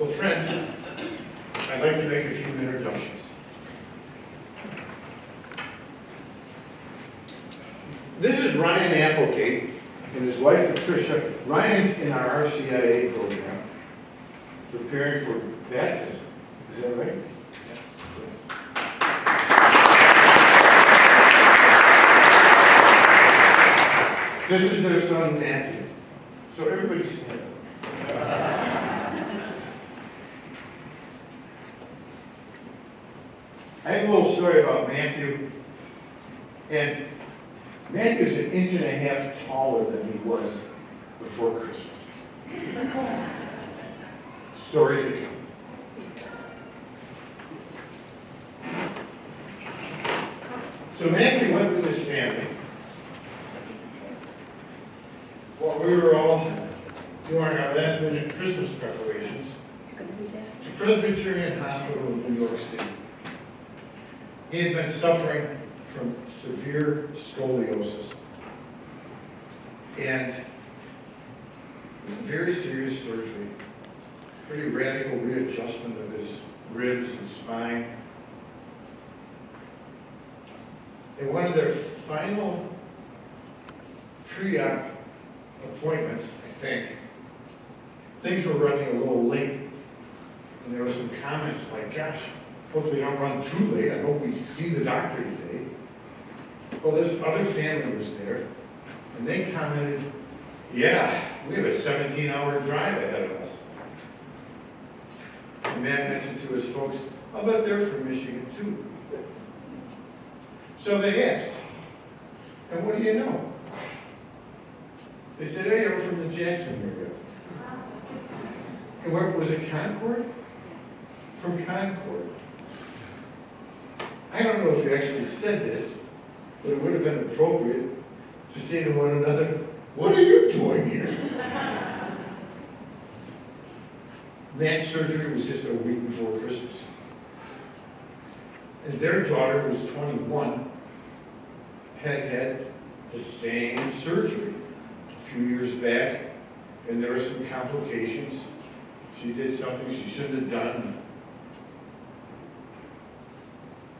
Well, friends, I'd like to make a few introductions. This is Ryan Applegate and his wife Patricia. Ryan's in our RCIA program, preparing for baptism. Is that right? This is their son Matthew. So everybody stand up. I have a little story about Matthew. And Matthew's an inch and a half taller than he was before Christmas. Story to come. So Matthew went with his family while we were all doing our last minute Christmas preparations to Presbyterian Hospital in New York City. He had been suffering from severe scoliosis, and it was a very serious surgery, pretty radical readjustment of his ribs and spine. And one of their final pre-op appointments, I think, things were running a little late, and there were some comments like, gosh, hopefully they don't run too late, I hope we see the doctor today. Well, this other family was there, and they commented, yeah, we have a 17-hour drive ahead of us. And Matt mentioned to his folks, I'll bet they're from Michigan too. So they asked, and what do you know? They said, hey, you're from the Jackson area. And where was it, Concord? From Concord. I don't know if you actually said this, but it would have been appropriate to say to one another, what are you doing here? Matt's surgery was just a week before Christmas. And their daughter, who was 21, had had the same surgery a few years back, and there were some complications. She did something she shouldn't have done.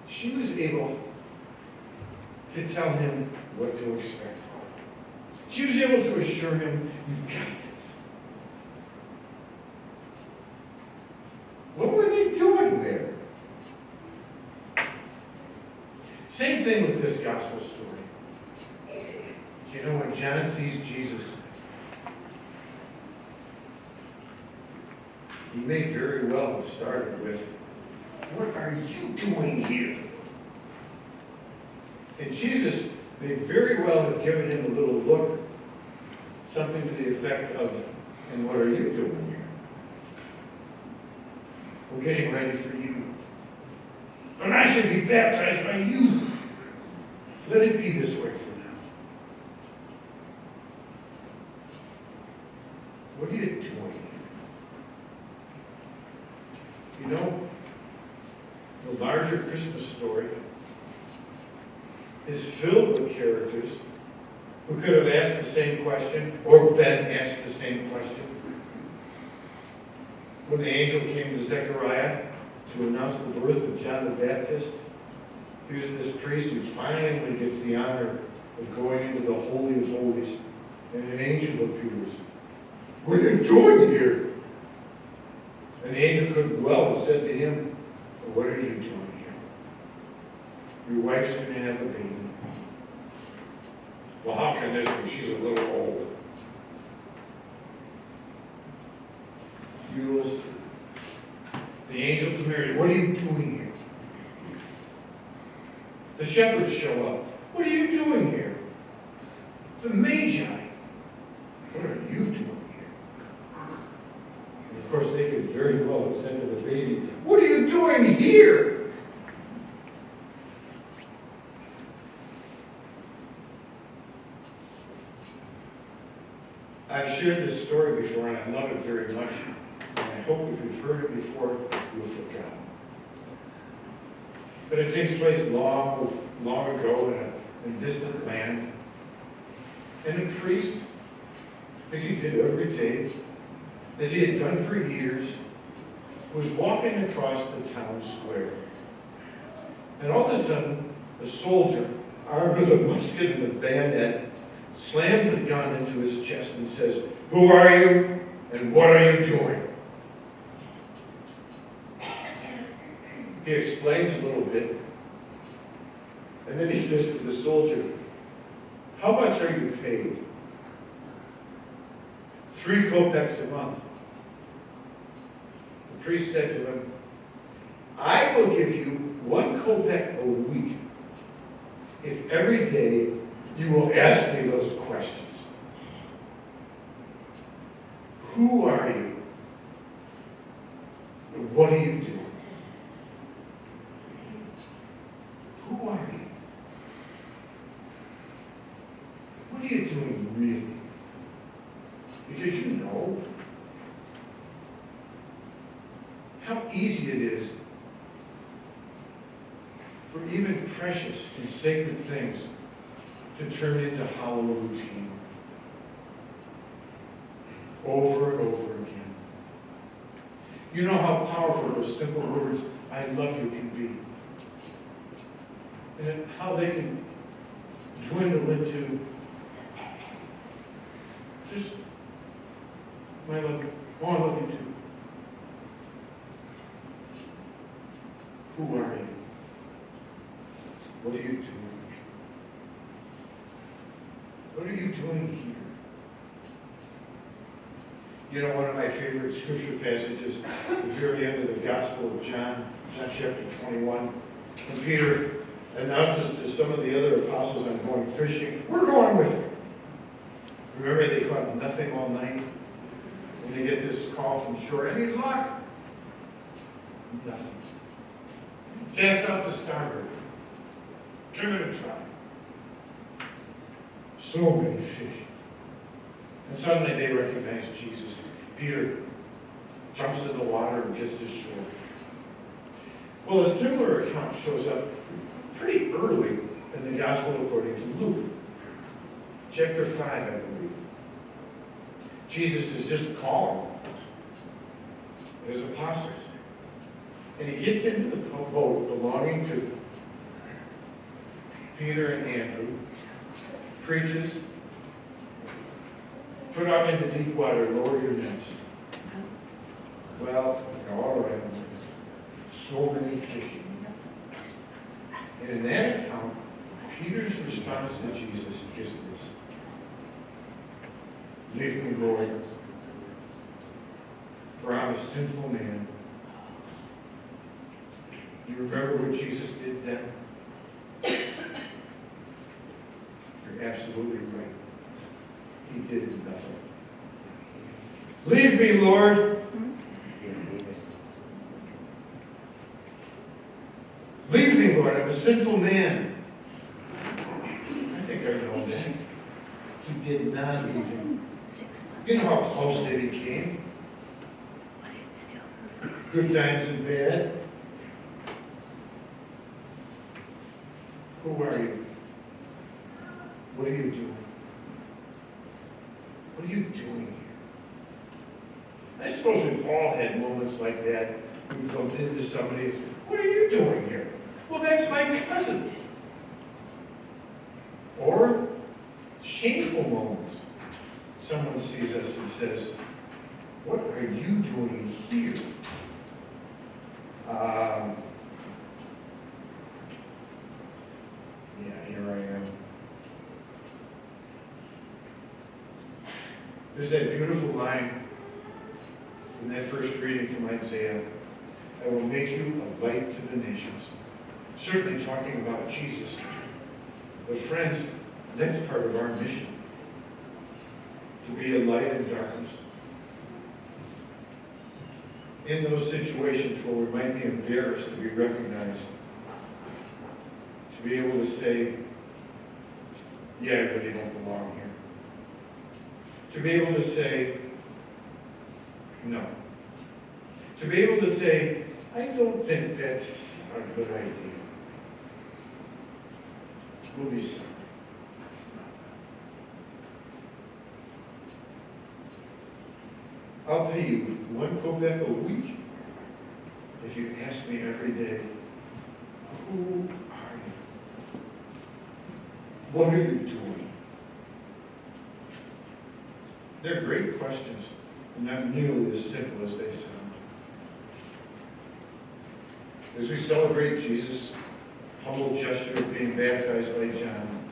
She was able to tell him what to expect. She was able to assure him, you got this. What were they doing there? Same thing with this gospel story. You know, when John sees Jesus, he may very well have started with, what are you doing here? And Jesus may very well have given him a little look, something to the effect of, and what are you doing here? We're getting ready for you. But I should be baptized by you. Let it be this way for now. What are you doing here? You know, the larger Christmas story is filled with characters who could have asked the same question or been asked the same question. When the angel came to Zechariah to announce the birth of John the Baptist, here's this priest who finally gets the honor of going into the Holy of Holies, and an angel appears. What are you doing here? And the angel could well have said to him, what are you doing here? Your wife's going to have a baby. Well, how can this be? She's a little old. You will see. The angel to Mary, what are you doing here? The shepherds show up. What are you doing here? The Magi, what are you doing here? And of course, they could very well have said to the baby, what are you doing here? I've shared this story before, and I love it very much. And I hope if you've heard it before, you'll forget. But it takes place long, long ago in a distant land. And a priest, as he did every day, as he had done for years, was walking across the town square. And all of a sudden, a soldier, armed with a musket and a bayonet, slams the gun into his chest and says, "Who are you and what are you doing?" He explains a little bit, and then he says to the soldier, "How much are you paid?" 3 kopecks a month. The priest said to him, "I will give you 1 kopeck a week if every day you will ask me those questions. Who are you? And what do you do? Who are you? What are you doing really? Because you know how easy it is for even precious and sacred things to turn into hollow routine over and over again. You know how powerful those simple words, "I love you," can be. And how they can dwindle into just, "I love you. Oh, I love you too." Who are you? What are you doing? What are you doing here? You know, one of my favorite scripture passages, at the very end of the Gospel of John, John chapter 21, and Peter announces to some of the other apostles, "I'm going fishing." "We're going with you." Remember, they caught nothing all night, and they get this call from shore, "Any luck?" Nothing. "Cast out to starboard. Give it a try." So many fish. And suddenly they recognize Jesus. Peter jumps in the water and gets to shore. Well, a similar account shows up pretty early in the Gospel according to Luke. Chapter 5, I believe. Jesus is just calling his apostles. And he gets into the boat belonging to Peter and Andrew, preaches, "Put out into deep water, lower your nets." Well, all right, so many fish. And in that account, Peter's response to Jesus is this: "Leave me, Lord, for I'm a sinful man." Do you remember what Jesus did then? You're absolutely right. He did nothing. "Leave me, Lord. Leave me, Lord. I'm a sinful man." I think I know that. He did not leave him. You know how close they became. Good times and bad. Who are you? What are you doing? What are you doing here? I suppose we've all had moments like that. We've bumped into somebody. "What are you doing here?" "Well, that's my cousin." Or shameful moments. Someone sees us and says, "What are you doing here?" Yeah, here I am. There's that beautiful line in that first reading from Isaiah, "I will make you a light to the nations." Certainly talking about Jesus. But friends, that's part of our mission. To be a light in darkness. In those situations where we might be embarrassed to be recognized, to be able to say, "Yeah, I really don't belong here." To be able to say, "No." To be able to say, "I don't think that's a good idea." We'll be sorry. I'll pay you 1 kopeck a week if you ask me every day, who are you? What are you doing? They're great questions, and not nearly as simple as they sound. As we celebrate Jesus' humble gesture of being baptized by John,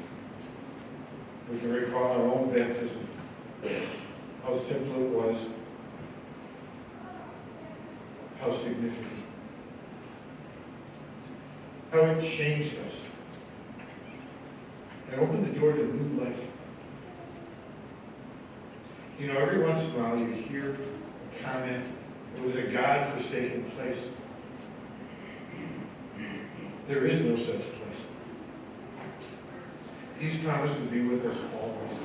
we can recall our own baptism, how simple it was, how significant, how it changed us, and opened the door to new life. You know, every once in a while you hear a comment, it was a God-forsaken place. There is no such place. He's promised to be with us always.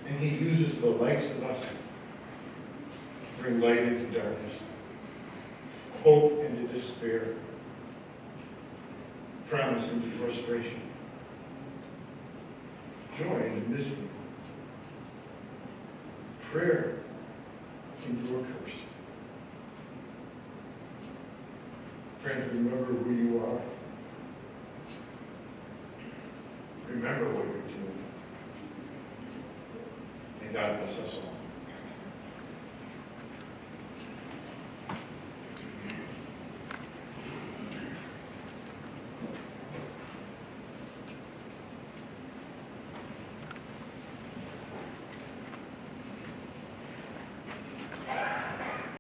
And he uses the likes of us to bring light into darkness, hope into despair, promise into frustration, joy into misery, prayer into a curse. Friends, remember who you are. Remember what you're doing. And God bless us all.